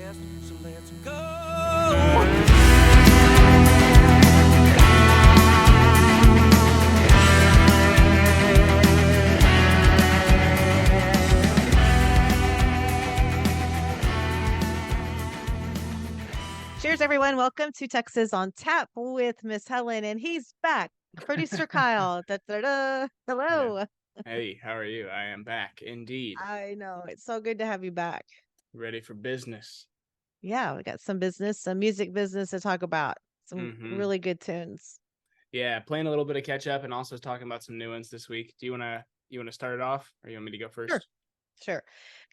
best, so let's go. Cheers, everyone. Welcome to Texas on Tap with Miss Helen, and he's back. Producer Kyle. Da, da, da. Yeah. Hello. Hey, how are you? I am back indeed. I know. It's so good to have you back. Ready for business. Yeah, we got some business, some music business to talk about. Some Mm-hmm. really good tunes. Yeah, playing a little bit of catch up and also talking about some new ones this week. Do you wanna start it off, or you want me to go Sure. first? Sure.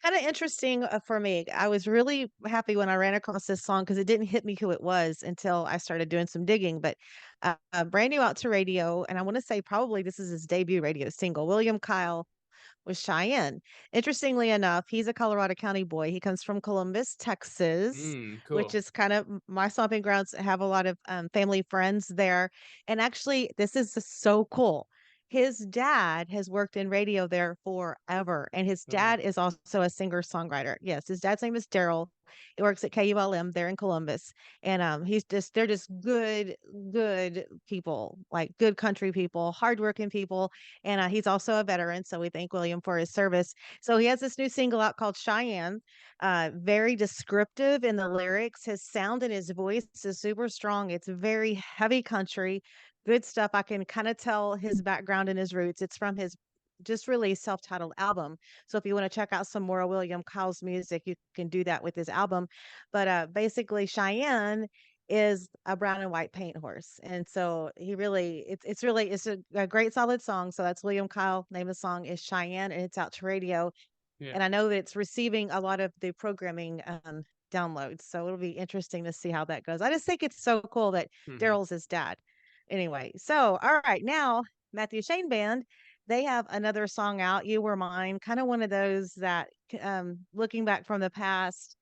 Kind of interesting for me. I was really happy when I ran across this song because it didn't hit me who it was until I started doing some digging. But brand new out to radio, and I want to say probably this is his debut radio single. William Kyle was Cheyenne. Interestingly enough, he's a Colorado County boy. He comes from Columbus, Texas, which Cool. is kind of my stomping grounds. I have a lot of family friends there. And actually, this is so cool. His dad has worked in radio there forever, and his Oh, dad is also a singer-songwriter. Yes, his dad's name is Daryl. He works at KULM there in Columbus, and they're just good people, like good country people, hardworking people, and he's also a veteran, so we thank William for his service. So he has this new single out called Cheyenne, very descriptive in the lyrics. His sound and his voice is super strong. It's very heavy country, good stuff. I can kind of tell his background and his roots. It's from his just released self-titled album. So if you want to check out some more of William Kyle's music, you can do that with his album. But basically, Cheyenne is a brown and white paint horse. And so it's a great solid song. So that's William Kyle. Name of the song is Cheyenne, and it's out to radio. yeah. And I know that it's receiving a lot of the programming downloads. So it'll be interesting to see how that goes. I just think it's so cool that Mm-hmm. Daryl's his dad. Anyway, so all right, now Matthew Shane Band, they have another song out, You Were Mine, kind of one of those that looking back from the past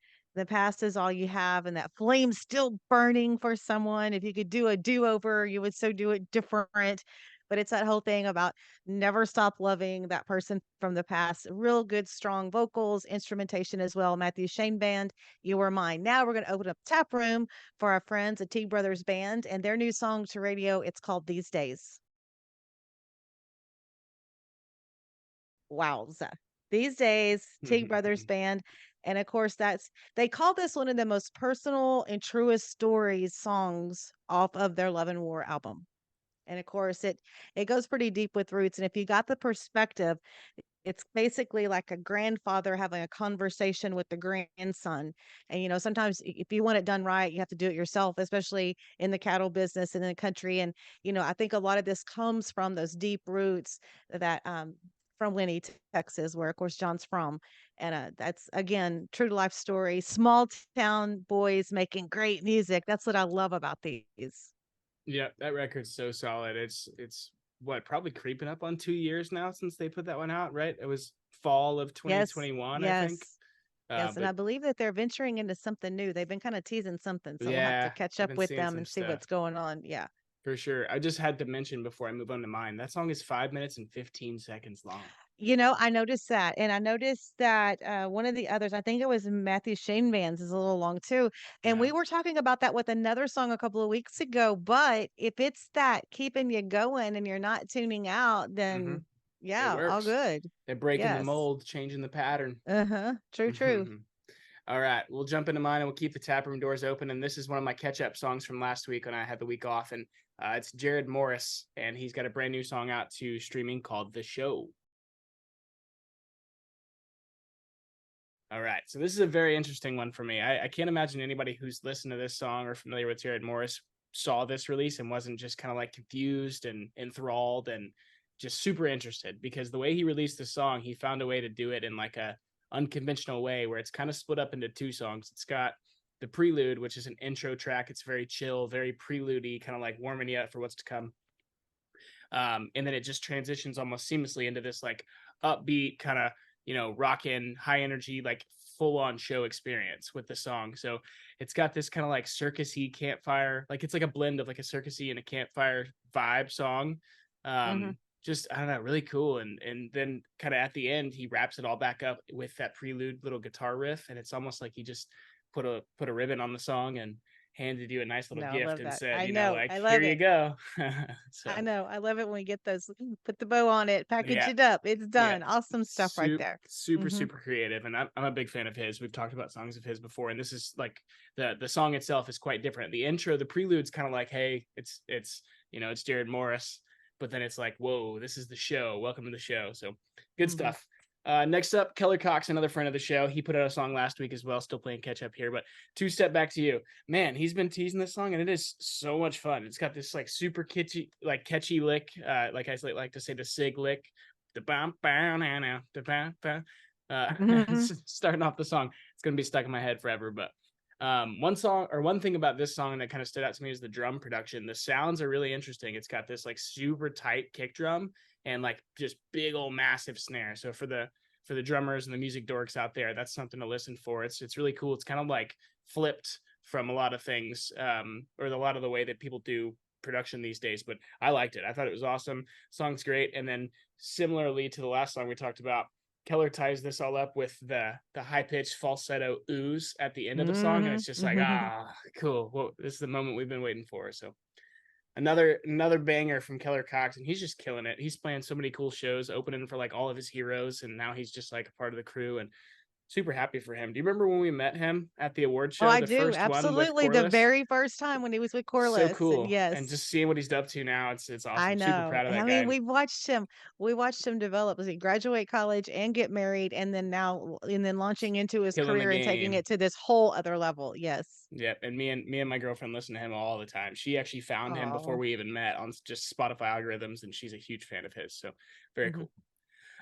is all you have, and that flame still burning for someone. If you could do a do-over, you would so do it different. But it's that whole thing about never stop loving that person from the past. Real good, strong vocals, instrumentation as well. Matthew Shane Band, You Were Mine. Now we're going to open up Tap Room for our friends at Teague Brothers Band and their new song to radio. It's called These Days. Wowza. These days, Teague Brothers Band. And of course, they call this one of the most personal and truest stories songs off of their Love and War album. And of course, it goes pretty deep with roots. And if you got the perspective, it's basically like a grandfather having a conversation with the grandson. And sometimes if you want it done right, you have to do it yourself, especially in the cattle business and in the country. And I think a lot of this comes from those deep roots that from Winnie, Texas, where of course John's from. And that's again true to life story. Small town boys making great music. That's what I love about these. Yeah, that record's so solid. It's what, probably creeping up on 2 years now since they put that one out, right? It was fall of Yes, 2021, I think. yes. Yes, and But I believe that they're venturing into something new. They've been kind of teasing something, so we'll have to yeah, catch I've up been with seeing them some and see stuff. what's going on. Yeah. For sure. I just had to mention before I move on to mine. That song is 5 minutes and 15 seconds long. I noticed that. And I noticed that one of the others, I think it was Matthew Shane Vans, is a little long too. And Yeah. we were talking about that with another song a couple of weeks ago. But if it's that keeping you going and you're not tuning out, Mm-hmm. then It yeah, all works. good. They're breaking the Yes. mold, changing the pattern. Uh-huh. True, true. All right, we'll jump into mine and we'll keep the tap room doors open. And this is one of my catch up songs from last week when I had the week off. And it's Jarrod Morris, and he's got a brand new song out to streaming called The Show. All right, so this is a very interesting one for me. I can't imagine anybody who's listened to this song or familiar with Jarrod Morris saw this release and wasn't just kind of like confused and enthralled and just super interested, because the way he released the song, he found a way to do it in like a unconventional way where it's kind of split up into two songs. It's got the prelude, which is an intro track. It's very chill, very prelude-y, kind of like warming you up for what's to come. And then it just transitions almost seamlessly into this like upbeat kind of, rockin' high energy, like full on show experience with the song. So it's got this kind of like circusy campfire, like it's like a blend of like a circusy and a campfire vibe song. Hmm. Just, I don't know, really cool. And then kind of at the end he wraps it all back up with that prelude little guitar riff, and it's almost like he just put a ribbon on the song and handed you a nice little No, I gift love and that. said, I you know, know. like, I here love you it. go. So I know. I love it when we get those. Put the bow on it, package yeah, it up. It's yeah, done. Awesome stuff right there. super Hmm. super creative, and I'm a big fan of his. We've talked about songs of his before, and this is like the song itself is quite different. The intro, the prelude's kind of like, hey, it's you know, it's Jarrod Morris, but then it's like, whoa, this is the show. Welcome to the show. So good Hmm. stuff. Next up, Keller Cox, another friend of the show. He put out a song last week as well. Still playing catch up here, but Two Step Back to You. Man, he's been teasing this song, and it is so much fun. It's got this like super catchy lick. Like I like to say, the sig lick. The bam bam now, the bam bam. Hmm. Starting off the song, it's gonna be stuck in my head forever. But one thing about this song that kind of stood out to me is the drum production. The sounds are really interesting. It's got this like super tight kick drum and like just big old massive snare. So for the drummers and the music dorks out there, that's something to listen for. It's really cool. It's kind of like flipped from a lot of things, or a lot of the way that people do production these days. But I liked it. I thought it was awesome. Song's great. And then similarly to the last song we talked about, Keller ties this all up with the high pitched falsetto ooze at the end of the song, and Hmm. it's just like, ah, cool. Well, this is the moment we've been waiting for. So another banger from Keller Cox, and he's just killing it. He's playing so many cool shows, opening for like all of his heroes, and now he's just like a part of the crew, and super happy for him. Do you remember when we met him at the award Oh, show, I the do. first one with Absolutely. The Corliss? very first time when he was with So Corliss. And cool, and yes, just seeing what he's up to now, it's I awesome. Super know. proud of I that mean, guy. we watched him develop as he graduate college and get married and then launching into his Killing the career and taking game. it to this whole other level. Yes. Yep, and me and my girlfriend listen to him all the time. She actually found him before Oh. we even met on just Spotify algorithms, and she's a huge fan of his. So very Hmm. cool.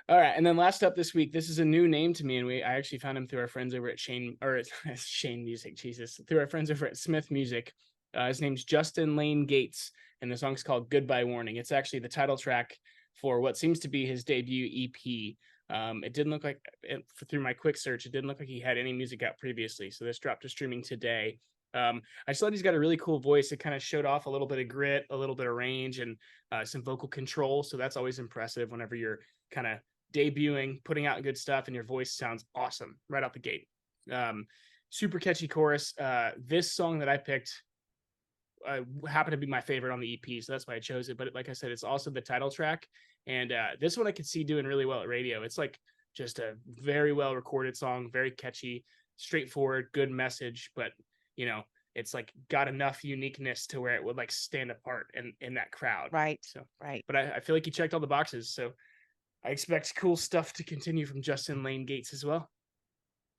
All right, and then last up this week, this is a new name to me, and I actually found him through our friends over at Shane Music, Jesus, through our friends over at Smith Music. His name's Justin Lane Gates, and the song's called "Goodbye Warning." It's actually the title track for what seems to be his debut EP. It didn't look like through my quick search, it didn't look like he had any music out previously. So this dropped to streaming today. I just thought he's got a really cool voice. It kind of showed off a little bit of grit, a little bit of range, and some vocal control. So that's always impressive whenever you're kind of debuting, putting out good stuff, and your voice sounds awesome right out the gate. Super catchy chorus. This song that I picked happened to be my favorite on the EP, so that's why I chose it. But like I said, it's also the title track, and this one I could see doing really well at radio. It's like just a very well recorded song, very catchy, straightforward, good message, but you know, it's like got enough uniqueness to where it would like stand apart in that crowd. Right. So, Right. but I feel like he checked all the boxes, so I expect cool stuff to continue from Justin Lane Gates as well.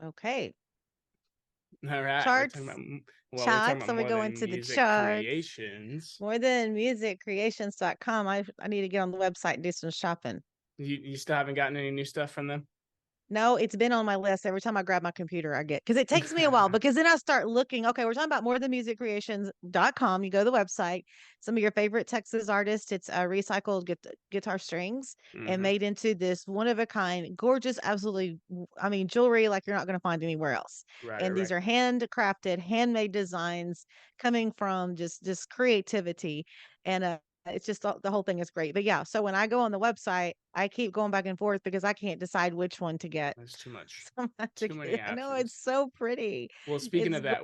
Okay. All right, Charts. we're talking Charts. about So we more go than into the music charts. creations. More than musiccreations.com. I need to get on the website and do some shopping. You still haven't gotten any new stuff from them? No, it's been on my list. Every time I grab my computer, I get because it takes me a while because then I start looking. Okay, we're talking about more than musiccreations.com. You go to the website, some of your favorite Texas artists. It's recycled guitar strings and Hmm. made into this one of a kind, gorgeous, absolutely, I mean, jewelry like you're not going to find anywhere else. Right, And these right. are handcrafted, handmade designs coming from just creativity. And it's just the whole thing is great. But yeah, so when I go on the website, I keep going back and forth because I can't decide which one to get. That's too much. So I'm have to Too many I know it's options. so pretty. Well, speaking It's of that,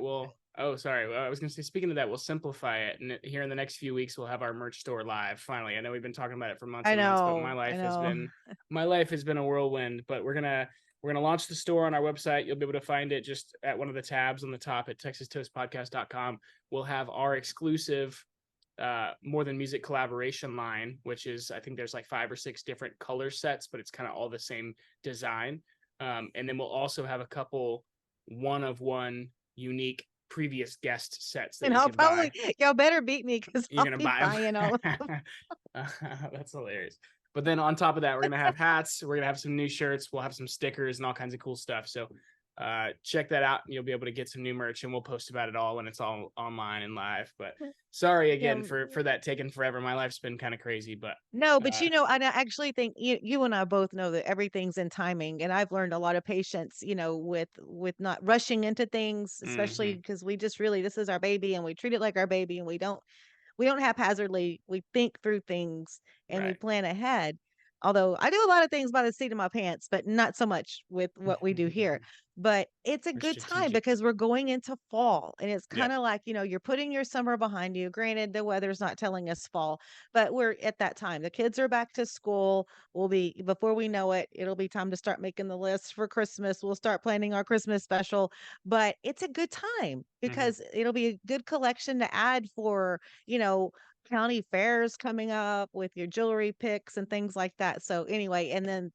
oh, sorry. Well, I was going to say, speaking of that, we'll simplify it. And here in the next few weeks, we'll have our merch store live. Finally, I know we've been talking about it for months I and months, but know. I know. my life has been a whirlwind. But we're gonna launch the store on our website. You'll be able to find it just at one of the tabs on the top at texastoastpodcast.com. We'll have our exclusive more than music collaboration line, which is, I think there's like 5 or 6 different color sets, but it's kind of all the same design. And then we'll also have a couple one of one unique previous guest sets that And you I'll can buy. y'all better beat me because You're I'll gonna be buy buying all of them. them. That's hilarious. But then on top of that, we're gonna have hats. We're gonna have some new shirts. We'll have some stickers and all kinds of cool stuff. So check that out, and you'll be able to get some new merch, and we'll post about it all when it's all online and live. But sorry Yeah. again for that taking forever. My life's been kind of crazy, but No, but uh, I actually think you and I both know that everything's in timing, and I've learned a lot of patience, with not rushing into things, especially mhm, because we just really this is our baby and we treat it like our baby and we don't haphazardly we think through things and we right. plan ahead. Although I do a lot of things by the seat of my pants, but not so much with what we do here. But it's a We're good time strategic. because we're going into fall and it's Yep. kind of like, you're putting your summer behind you. Granted, the weather's not telling us fall, but we're at that time. The kids are back to school. We'll be, before we know it, it'll be time to start making the list for Christmas. We'll start planning our Christmas special, but it's a good time Hmm. because it'll be a good collection to add for, you know, county fairs coming up with your jewelry picks and things like that. So anyway, and then,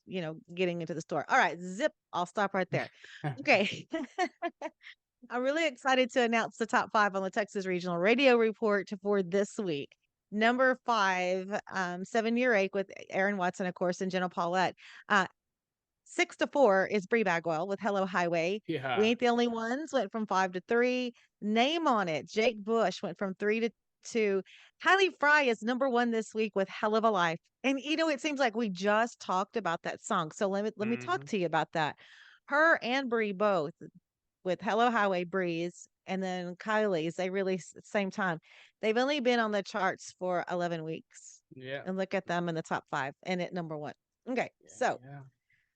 getting into the store. All right, zip, I'll stop right there. Okay. I'm really excited to announce the top 5 on the Texas Regional Radio Report for this week. Number 5, 7-year ache with Aaron Watson, of course, and Jenna Paulette. 6 to 4 is Bree Bagwell with Hello Highway. We Yeah. Ain't the Only Ones went from 5 to 3. Name on It, Jake Bush went from 3 to 2. Kylie Fry is number 1 this week with Hell of a Life. And it seems like we just talked about that song. So let me talk Hmm. to you about that. Her and Bree both with Hello Highway Breeze and then Kylie's, they released at the same time. They've only been on the charts for 11 weeks. Yeah. And look at them in the top 5 and at number 1. Okay. So Yeah.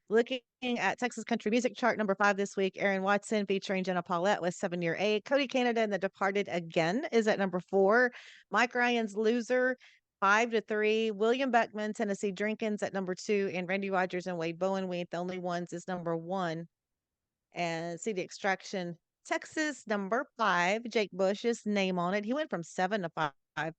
looking at Texas Country Music Chart number 5 this week, Aaron Watson featuring Jenna Paulette with 7-year ache. Cody Canada and The Departed Again is at number 4. Mike Ryan's Loser 5 to 3. William Beckman, Tennessee Drinkins at number 2, and Randy Rogers and Wade Bowen, We Ain't the Only Ones is number 1. And see the Extraction, Texas number 5. Jake Bush's Name on It. He went from 7 to 5.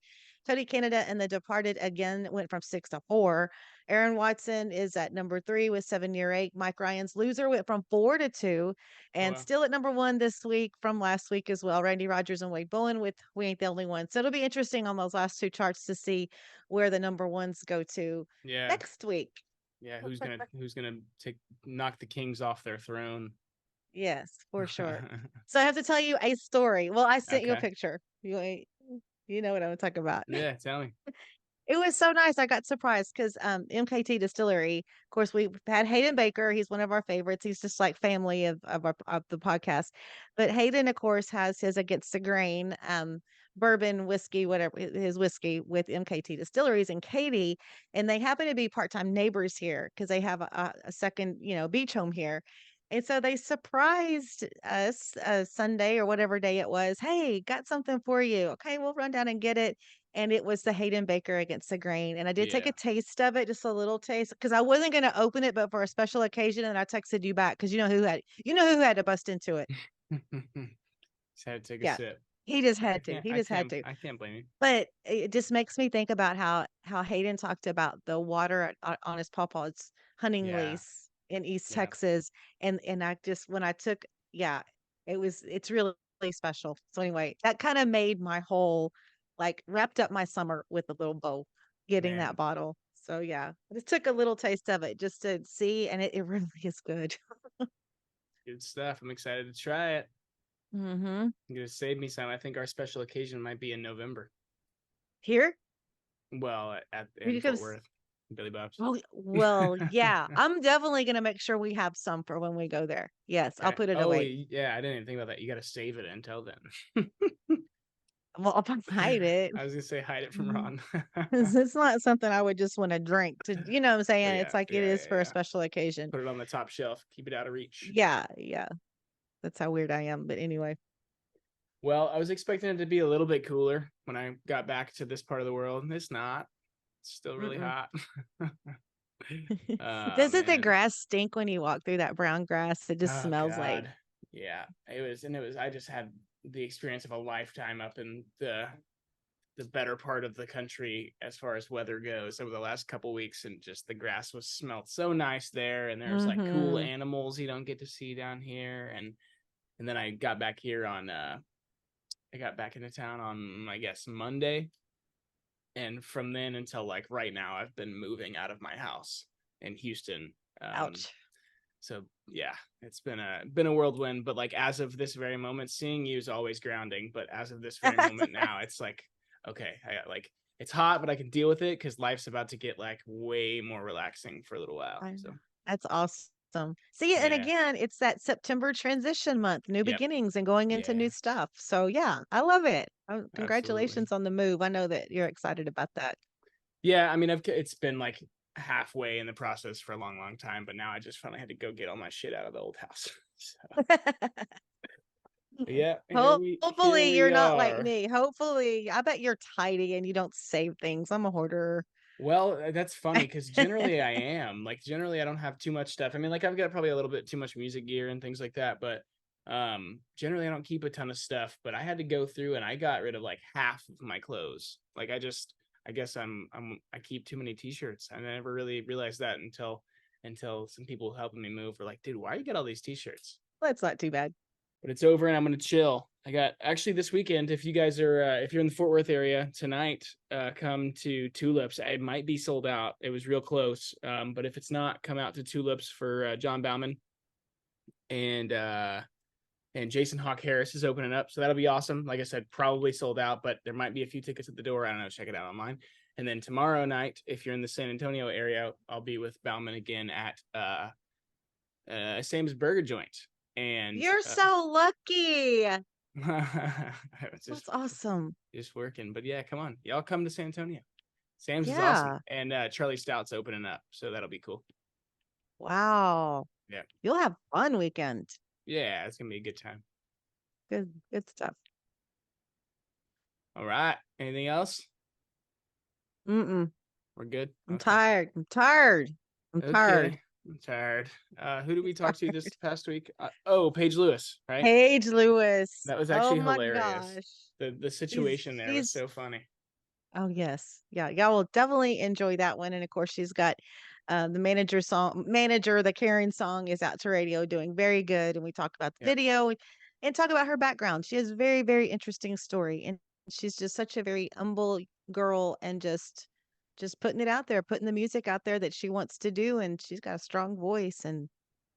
Cody Canada and The Departed Again went from 6 to 4. Aaron Watson is at number 3 with 7-year ache. Mike Ryan's Loser went from 4 to 2. Oh, And wow. still at number 1 this week from last week as well. Randy Rogers and Wade Bowen with We Ain't the Only One. So it'll be interesting on those last 2 charts to see where the number ones go to Yeah. next week. Yeah. Who's gonna knock the Kings off their throne? Yes, for sure. So I have to tell you a story. Well, I sent you a Okay. picture. You know what I'm talking about. Yeah. Tell me. It was so nice. I got surprised because MKT Distillery, of course, we had Hayden Baker. He's one of our favorites. He's just like family of the podcast. But Hayden, of course, has his Against the Grain bourbon whiskey, whatever his whiskey with MKT Distilleries and Katie, and they happen to be part-time neighbors here because they have a second, beach home here. And so they surprised us Sunday or whatever day it was. Hey, got something for you. Okay, we'll run down and get it, and it was the Hayden Baker Against the Grain. And I did take Yeah. a taste of it, just a little taste, because I wasn't going to open it, but for a special occasion, and I texted you back because you know who had to bust into it. Just had to take a Yeah, sip. he just I had to. can't. He I just had can't. to. I can't blame you. But it just makes me think about how Hayden talked about the water on his pawpaw's hunting Yeah. lease in East Yeah. Texas, and I just when I took, yeah, it's really, really special. So anyway, that kind of made my whole, like, wrapped up my summer with a little bow, getting that Man. bottle. So yeah, I just took a little taste of it just to see, and it really is good. Good stuff. I'm excited to try it. Mm-hmm. You're gonna save me some. I think our special occasion might be in November. Here, Well, in you could. Fort Worth, Billy Bob's. Well, yeah. I'm definitely gonna make sure we have some for when we go there. Yes, I'll Okay. put it Oh, away. yeah. I didn't even think about that. You got to save it until then. Well, I'll hide it. I was gonna say hide it from Mhm. Ron. 'Cause it's not something I would just want to drink to, what I'm Oh, saying? It's yeah. like it Yeah. is Yeah. for a Yeah. special occasion. Put it on the top shelf. Keep it out of reach. Yeah, yeah. That's how weird I am. But anyway. Well, I was expecting it to be a little bit cooler when I got back to this part of the world. It's not. It's still really Mm-mm. hot. Oh Doesn't the man. grass stink when you walk through that brown grass? It just Oh smells like. God. Yeah. It was I just had the experience of a lifetime up in the better part of the country as far as weather goes over the last couple weeks, and just the grass was smelled so nice there, and there's like cool Mm-hmm. animals you don't get to see down here. And then I got back here on I got back into town on, I guess, Monday. And from then until like right now, I've been moving out of my house in Houston. Ouch. So yeah, it's been a whirlwind. But like as of this very moment, seeing you is always grounding. But as of this very moment now, it's like, okay, I got like, it's hot, but I can deal with it because life's about to get like way more relaxing for a little while. I So know. That's awesome. See, and yeah, again, it's that September transition month, new yep, beginnings and going into yeah, new stuff. So yeah, I love it. absolutely. Congratulations on the move. I know that you're excited about that. Yeah, I mean, it's been like halfway in the process for a long time, but now I just finally had to go get all my shit out of the old house. So yeah, Hopefully here you're we not like are. me. Hopefully, I bet you're tidy and you don't save things. I'm a hoarder. Well, that's funny because generally I am. Like generally I don't have too much stuff. I mean, like I've got probably a little bit too much music gear and things like that, but generally I don't keep a ton of stuff, but I had to go through and I got rid of like half of my clothes. Like I guess I keep too many t-shirts. And I never really realized that until some people helping me move were like, dude, why you got all these t-shirts? That's not too bad. But it's over and I'm gonna chill. I got actually this weekend. If you guys are, if you're in the Fort Worth area tonight, come to Tulips. It might be sold out. It was real close. But if it's not, come out to Tulips for John Bauman and Jason Hawk Harris is opening up, so that'll be awesome. Like I said, probably sold out, but there might be a few tickets at the door. I don't know. Check it out online. And then tomorrow night, if you're in the San Antonio area, I'll be with Bauman again at Sam's Burger Joint. And You're so lucky. It's That's awesome. just working. But yeah, come on. Y'all come to San Antonio. Sam's is Yeah. awesome. And Charlie Stout's opening up, so that'll be cool. Wow. Yeah. You'll have fun weekend. Yeah, it's gonna be a good time. Good stuff. All right. Anything else? Mm-mm. We're good. I'm Okay. tired. I'm tired. I'm tired. Okay. I'm tired. Who did we talk to this past week? Paige Lewis, right? Paige Lewis. That was actually Oh my hilarious. gosh. The situation there was She's so funny. Oh yes. Yeah. Y'all will definitely enjoy that one. And of course she's got the manager, the Karen song is out to radio doing very good. And we talked about the Yep. video and talk about her background. She has a very, very interesting story. And she's just such a very humble girl and just putting it out there, putting the music out there that she wants to do. And she's got a strong voice and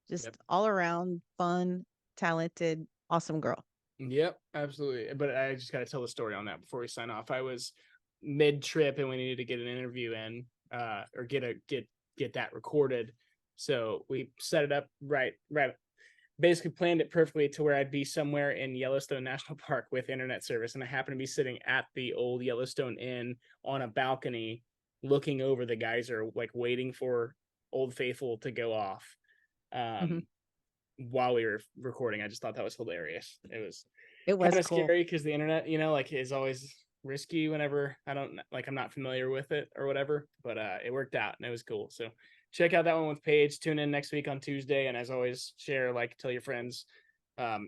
just Yep. all around fun, talented, awesome girl. Yep, absolutely. But I just got to tell the story on that before we sign off. I was mid-trip and we needed to get an interview in, or get that recorded. So we set it up right, basically planned it perfectly to where I'd be somewhere in Yellowstone National Park with internet service. And I happened to be sitting at the old Yellowstone Inn on a balcony looking over the geyser, like waiting for Old Faithful to go off. While we were recording. I just thought that was hilarious. It was kind of Cool. scary because the internet, like is always risky whenever I'm not familiar with it or whatever, but it worked out and it was cool. So check out that one with Paige. Tune in next week on Tuesday. And as always, share, tell your friends,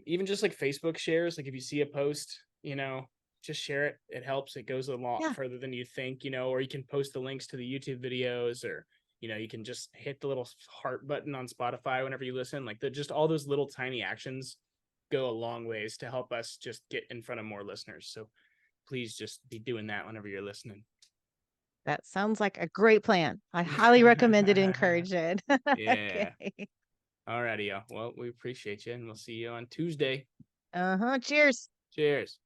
even just like Facebook shares. Like if you see a post, just share it. It helps. It goes a lot further than you think, or you can post the links to the YouTube videos, or you can just hit the little heart button on Spotify whenever you listen. Just all those little tiny actions go a long ways to help us just get in front of more listeners. So please just be doing that whenever you're listening. That sounds like a great plan. I highly recommend it and encourage it. Yeah. Okay. All righty, y'all. Well, we appreciate you and we'll see you on Tuesday. Cheers. Cheers.